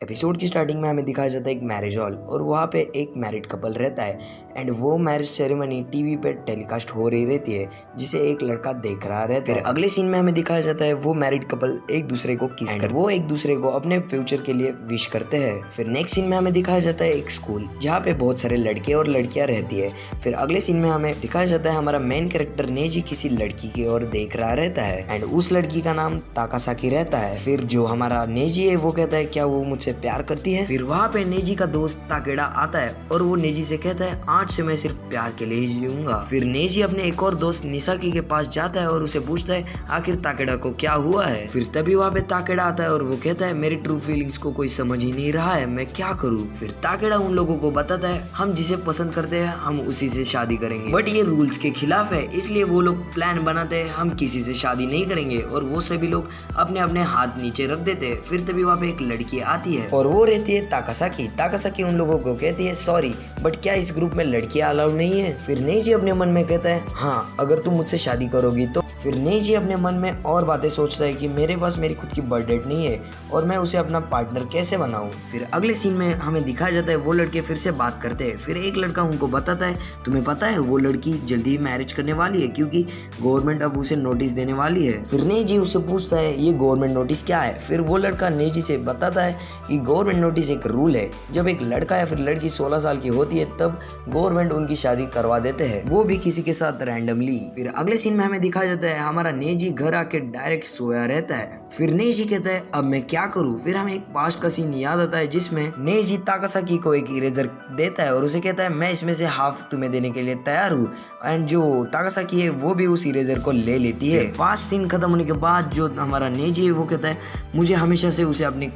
Episode की starting में हमें दिखाया जाता है एक मैरिज हॉल और वहाँ पे एक मैरिड कपल रहता है एंड वो मैरिज सेरेमनी टीवी पे टेलीकास्ट हो रही रहती है जिसे एक लड़का देख रहा रहता है। फिर अगले सीन में हमें दिखाया जाता है वो मैरिड कपल एक दूसरे को किस कर वो एक दूसरे को अपने फ्यूचर के लिए विश करते हैं। फिर नेक्स्ट सीन में हमें दिखाया जाता है एक स्कूल जहाँ पे बहुत सारे लड़के और लड़कियां रहती है। फिर अगले सीन में हमें दिखाया जाता है हमारा मेन कैरेक्टर नेजी किसी लड़की की ओर देख रहा रहता है एंड उस लड़की का नाम ताकासाकी रहता है। फिर जो हमारा नेजी है वो कहता है क्या वो मुझसे प्यार करती है। फिर वहाँ पे नेजी का दोस्त ताकेडा आता है और वो नेजी से कहता है आज से मैं सिर्फ प्यार के लिए ही जीऊंगा। फिर नेजी अपने एक और दोस्त निसाकी के पास जाता है और उसे पूछता है आखिर ताकेडा को क्या हुआ है। फिर तभी वहाँ पे ताकेडा आता है और वो कहता है मेरी ट्रू फीलिंग्स को कोई समझ ही नहीं रहा है, मैं क्या करूँ। फिर ताकेडा उन लोगों को बताता है हम जिसे पसंद करते हैं हम उसी से शादी करेंगे, बट ये रूल्स के खिलाफ है, इसलिए वो लोग प्लान बनाते हैं हम किसी से शादी नहीं करेंगे और वो सभी लोग अपने अपने हाथ नीचे रख देते हैं। फिर तभी वहाँ पे एक लड़की आती है और वो रहती है ताकासाकी। ताकासाकी उन लोगों को कहती है सॉरी बट क्या इस ग्रुप में लड़कियां अलाउड नहीं है। फिर नेजी अपने मन में कहता है हाँ अगर तुम मुझसे शादी करोगी तो। फिर नेजी अपने मन में और बातें सोचता है कि मेरे पास मेरी खुद की बर्थ डेट नहीं है और मैं उसे अपना पार्टनर कैसे बनाऊं। फिर अगले सीन में हमें दिखाया जाता है वो लड़के फिर से बात करते हैं। फिर एक लड़का उनको बताता है तुम्हें पता है वो लड़की जल्दी ही मैरिज करने वाली है क्योंकि गवर्नमेंट अब उसे नोटिस देने वाली है। फिर नेजी उससे पूछता है ये गवर्नमेंट नोटिस क्या है। फिर वो लड़का नेजी से बताता है कि गवर्नमेंट नोटिस एक रूल है, जब एक लड़का या फिर लड़की 16 साल की होती है तब गवर्नमेंट उनकी शादी करवा देते हैं, वो भी किसी के साथ रैंडमली। फिर अगले सीन में हमें दिखाया जाता है हमारा नेजी घर आके डायरेक्ट सोया रहता है। फिर नेजी कहता है अब मैं क्या करूं। फिर हमें एक पास्ट का सीन याद आता है जिसमें नेजी ताकासाकी को एक इरेजर देता है और उसे कहता है मैं इसमें से हाफ तुम्हें देने के लिए तैयार हूँ एंड जो ताकासाकी है वो भी उस इरेजर को ले लेती है। पास्ट सीन खत्म होने के बाद जो हमारा नेजी है वो कहता है मुझे हमेशा से उसे अपनी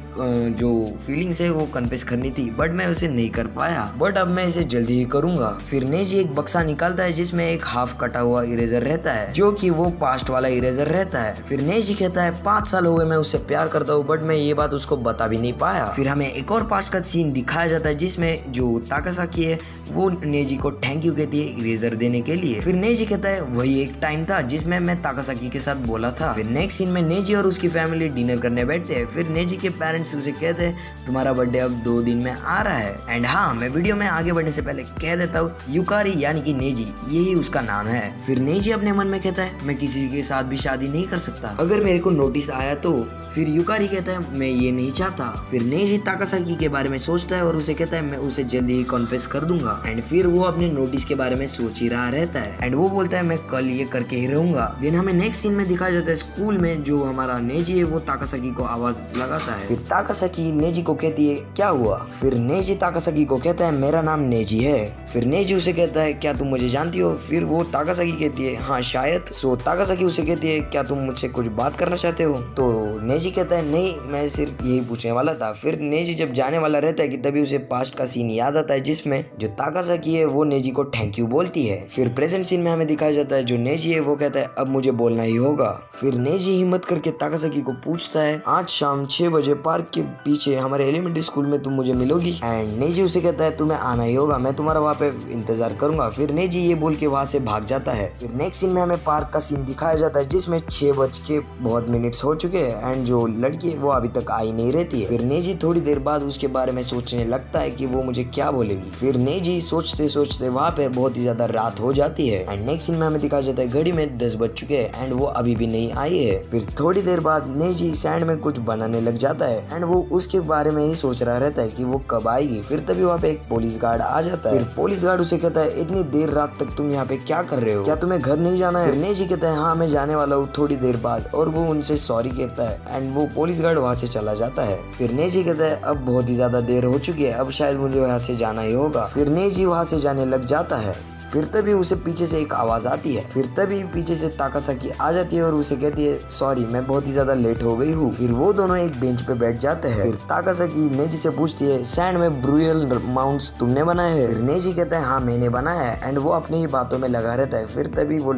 जो फीलिंग्स है वो कन्फेस करनी थी बट मैं उसे नहीं कर पाया, बट अब मैं इसे जल्दी ही करूंगा। फिर नेजी एक बक्सा निकालता है जिसमें एक हाफ कटा हुआ इरेजर रहता है जो कि वो पास्ट वाला इरेजर रहता है। फिर नेजी कहता है 5 साल हो गए मैं उससे प्यार करता हूँ बट मैं ये बात उसको बता भी नहीं पाया। फिर हमें एक और पास्ट का सीन दिखाया जाता है जिसमें जो ताकासाकी है वो नेजी को थैंक यू कहती है इरेजर देने के लिए। फिर नेजी कहता है वही एक टाइम था जिसमें मैं ताकासाकी के साथ बोला था। फिर नेक्स्ट सीन में नेजी और उसकी फैमिली डिनर करने बैठते हैं। फिर नेजी के पेरेंट्स उसे कहते हैं तुम्हारा बर्थडे अब 2 दिन में आ रहा है एंड हाँ मैं वीडियो में आगे बढ़ने से पहले कह देता हूँ युकारी यानी कि नेजी यही उसका नाम है। फिर नेजी अपने मन में कहता है मैं किसी के साथ भी शादी नहीं कर सकता अगर मेरे को नोटिस आया तो। फिर युकारी कहता है मैं ये नहीं चाहता। फिर नेजी ताकासाकी के बारे में सोचता है और उसे कहता है मैं उसे जल्दी ही कॉन्फेस कर दूंगा एंड फिर वो अपने नोटिस के बारे में सोच ही रहा रहता है एंड वो बोलता है मैं कल ये करके ही रहूंगा। देन हमें नेक्स्ट सीन में दिखाया जाता है स्कूल में जो हमारा नेजी है वो ताकासाकी को आवाज लगाता है। फिर ताकासाकी नेजी को कहती है क्या हुआ। फिर नेजी ताकासाकी को कहता है मेरा नाम नेजी है। फिर नेजी उसे कहता है क्या तुम मुझे जानती हो। फिर वो ताकासाकी कहती है हाँ शायद। सो ताकासाकी उसे कहती है क्या तुम मुझसे कुछ बात करना चाहते हो। तो नेजी कहता है नहीं मैं सिर्फ यही पूछने वाला था। फिर नेजी जब जाने वाला रहता है कि तभी उसे पास्ट का सीन याद आता है जिसमें जो ताकासाकी है वो नेजी को थैंक यू बोलती है। फिर प्रेजेंट सीन में हमें दिखाया जाता है जो नेजी है वो कहता है अब मुझे बोलना ही होगा। फिर नेजी हिम्मत करके ताकासाकी को पूछता है आज शाम 6 बजे पार्क के पीछे हमारे एलिमेंट्री स्कूल में तुम मुझे मिलोगी एंड नेजी उसे कहता है तुम्हें आना ही होगा, मैं तुम्हारा वहाँ पे इंतजार करूंगा। फिर नेजी ये बोल के वहाँ से भाग जाता है। फिर नेक्स्ट सीन में हमें पार्क का सीन दिखाया जाता है जिसमें 6 बज के बहुत मिनट्स हो चुके हैं एंड जो लड़की है वो अभी तक आई नहीं रहती है। फिर नेजी थोड़ी देर बाद उसके बारे में सोचने लगता है कि वो मुझे क्या बोलेगी। फिर नेजी सोचते सोचते वहाँ पे बहुत ही ज्यादा रात हो जाती है एंड नेक्स्ट सीन में हमें दिखाया जाता है घड़ी में 10 बज चुके हैं एंड वो अभी भी नहीं आई है। फिर थोड़ी देर बाद नेजी सैंड में कुछ बनाने लग जाता है एंड वो उसके बारे में ही सोच रहा रहता है कि वो कब आएगी। फिर तभी वहाँ पे एक पुलिस गार्ड आ जाता है। फिर पुलिस गार्ड उसे कहता है इतनी देर रात तक तुम यहाँ पे क्या कर रहे हो, क्या तुम्हें घर नहीं जाना है। फिर नेजी कहता है हाँ मैं जाने वाला हूँ थोड़ी देर बाद और वो उनसे सॉरी कहता है एंड वो पुलिस गार्ड वहाँ से चला जाता है। फिर नेजी कहता है अब बहुत ही ज्यादा देर हो चुकी है अब शायद मुझे यहाँ से जाना ही होगा। फिर नेजी वहाँ से जाने लग जाता है। फिर तभी उसे पीछे से एक आवाज आती है। फिर तभी पीछे से ताकासाकी आ जाती है और उसे कहती है सॉरी मैं बहुत ही ज्यादा लेट हो गई हूँ। फिर वो दोनों एक बेंच पे बैठ जाते हैं। फिर ताकासाकी नेजी से पूछती है सैंड में ब्रूयल माउंट्स तुमने बनाए हैं। फिर नेजी कहता है हाँ मैंने बनाया है एंड वो अपनी ही बातों में लगा रहता है। फिर तभी वो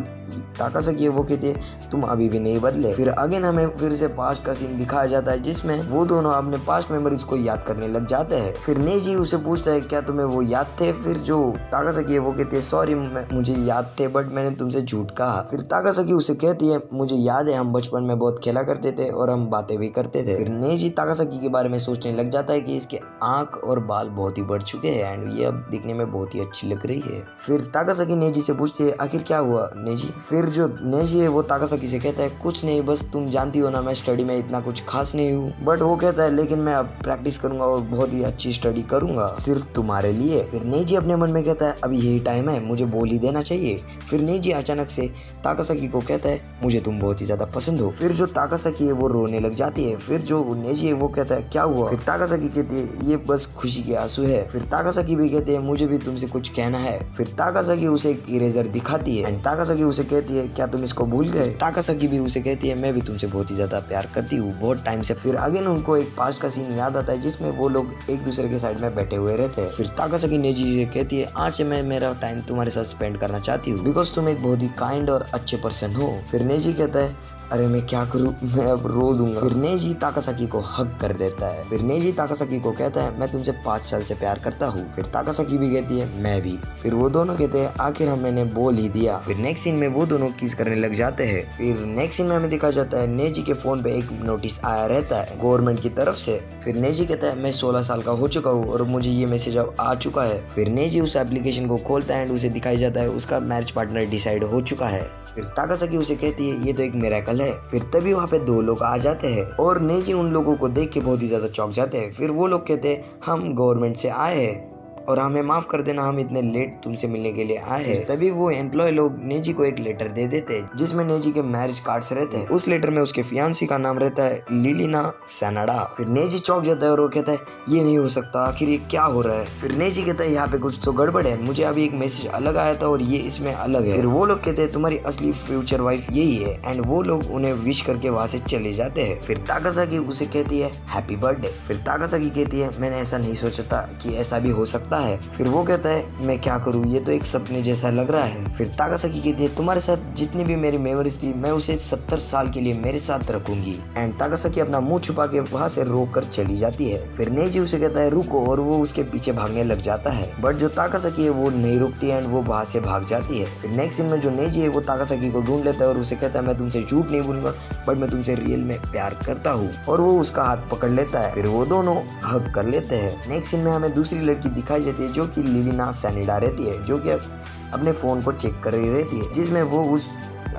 ताकासाकी है वो कहती है तुम अभी भी नहीं बदले। फिर अगेन हमें फिर से पास्ट का सीन दिखाया जाता है जिसमें वो दोनों अपने पास्ट मेमोरीज को याद करने लग जाते हैं। फिर नेजी उसे पूछता है क्या तुम्हें वो याद थे। फिर जो ताकासाकी है वो कहती है सॉरी मुझे याद थे बट मैंने तुमसे झूठ कहा। फिर ताकासाकी उसे कहती है मुझे याद है हम बचपन में बहुत खेला करते थे और हम बातें भी करते थे। फिर नेजी ताकासाकी के बारे में सोचने लग जाता है कि इसके आंख और बाल बहुत ही बढ़ चुके हैं एंड ये अब दिखने में बहुत ही अच्छी लग रही है। फिर ताकासाकी नेजी से पूछती है आखिर क्या हुआ नेजी। फिर जो नेजी है वो ताकासाकी से कहता है कुछ नहीं, बस तुम जानती हो ना मैं स्टडी में इतना कुछ खास नहीं हूँ। बट वो कहता है लेकिन मैं अब प्रैक्टिस करूंगा और बहुत ही अच्छी स्टडी करूंगा सिर्फ तुम्हारे लिए। फिर नेजी अपने मन में कहता है अभी यही टाइम है, मुझे बोल ही देना चाहिए। फिर नेजी अचानक से ताकासाकी को कहता है मुझे तुम बहुत ही ज्यादा पसंद हो। फिर जो ताकासाकी है वो रोने लग जाती है। फिर जो नेजी है वो कहता है क्या हुआ। फिर ताकासाकी कहती है ये बस खुशी के आंसू है। फिर ताकासाकी भी कहते हैं मुझे भी तुमसे कुछ कहना है। फिर ताकासाकी उसे एक इरेजर दिखाती है एंड ताकासाकी उसे कहती है क्या तुम इसको भूल गए। ताकासाकी भी उसे कहती है मैं भी तुमसे बहुत ही ज्यादा प्यार करती हूँ बहुत टाइम से। फिर अगेन उनको एक पास्ट का सीन याद आता है जिसमें वो लोग एक दूसरे के साइड में बैठे हुए रहते हैं। फिर ताकासाकी नेजी से कहती है आज से मैं मेरा टाइम तुम्हारे साथ स्पेंड करना चाहती हूँ बिकॉज तुम एक बहुत ही काइंड और अच्छे पर्सन हो। फिर नेजी कहता है अरे मैं क्या करूँ, मैं अब रो दूंगा। फिर नेजी ताकासाकी को हग कर देता है। फिर नेजी ताकासाकी को कहता है मैं तुमसे 5 साल से प्यार करता हूँ। फिर ताकासाकी भी कहती है मैं भी। फिर वो दोनों कहते हैं आखिर हम मैंने बोल ही दिया। फिर नेक्स्ट सीन में वो दोनों किस करने लग जाते हैं। फिर नेक्स्ट सीन में हमें दिखा जाता है नेजी के फोन पे एक नोटिस आया रहता है गवर्नमेंट की तरफ से। फिर नेजी कहता है मैं 16 साल का हो चुका हूँ और मुझे ये मैसेज अब आ चुका है। फिर नेजी उस एप्लीकेशन को खोलता है एंड उसे दिखाई जाता है उसका मैरिज पार्टनर डिसाइड हो चुका है। फिर ताकासाकी उसे कहती है ये तो एक मिरेकल है। फिर तभी वहाँ पे 2 लोग आ जाते हैं और नेजी उन लोगों को देख के बहुत ही ज्यादा चौंक जाते हैं। फिर वो लोग कहते हैं हम गवर्नमेंट से आए हैं और हमें माफ कर देना हम इतने लेट तुमसे मिलने के लिए आए हैं। तभी वो एम्प्लॉय लोग नेजी को एक लेटर दे देते हैं जिसमें नेजी के मैरिज कार्ड्स रहते हैं। उस लेटर में उसके फियांसी का नाम रहता है लिलिना सनाडा। फिर नेजी चौंक जाता है और वो कहता है ये नहीं हो सकता, आखिर ये क्या हो रहा है। फिर नेजी कहता है यहाँ पे कुछ तो गड़बड़ है, मुझे अभी एक मैसेज अलग आया था और ये इसमें अलग है। फिर वो लोग कहते हैं तुम्हारी असली फ्यूचर वाइफ यही है एंड वो लोग उन्हें विश करके वहाँ से चले जाते हैं। फिर ताकासाकी उसे कहती है हैप्पी बर्थडे। फिर ताकासाकी कहती है मैंने ऐसा नहीं सोचा था कि ऐसा भी हो सकता है। फिर वो कहता है मैं क्या करूँ, ये तो एक सपने जैसा लग रहा है। फिर ताकासाकी कहती है तुम्हारे साथ जितनी भी मेरी मेमोरीज थी मैं उसे 70 साल के लिए मेरे साथ रखूंगी। एंड ताकासाकी अपना मुंह छुपा के वहाँ से रोक कर चली जाती है। फिर नेजी उसे कहता है रुको और वो उसके पीछे भागने लग जाता है बट जो ताकासाकी है वो नहीं रुकती है एंड वो वहाँ से भाग जाती है। फिर नेक्स्ट सीन में जो नेजी है वो ताकासाकी को ढूंढ लेता है और उसे कहता है मैं तुमसे झूठ नहीं बोलूंगा बट मैं तुमसे रियल में प्यार करता हूँ और वो उसका हाथ पकड़ लेता है। फिर वो दोनों हग कर लेते हैं। नेक्स्ट सीन में हमें दूसरी लड़की दिखाई जाती है जो कि लिलिना सैनिडा रहती है जो कि अपने फोन को चेक कर रही रहती है जिसमें वो उस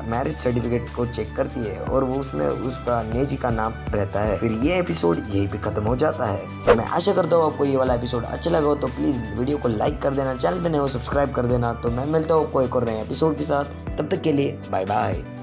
मैरिज सर्टिफिकेट को चेक करती है और वो उसमें उसका नेजी का नाम रहता है। फिर ये एपिसोड यहीं पे खत्म हो जाता है। तो मैं आशा करता हूँ आपको ये वाला एपिसोड अच्छा लगा हो तो प्लीज वीडियो को लाइक कर देना, चैनल पे नए हो सब्सक्राइब कर देना। तो मैं मिलता हूँ आपको एक और नए एपिसोड के साथ, तब तक के लिए बाय बाय।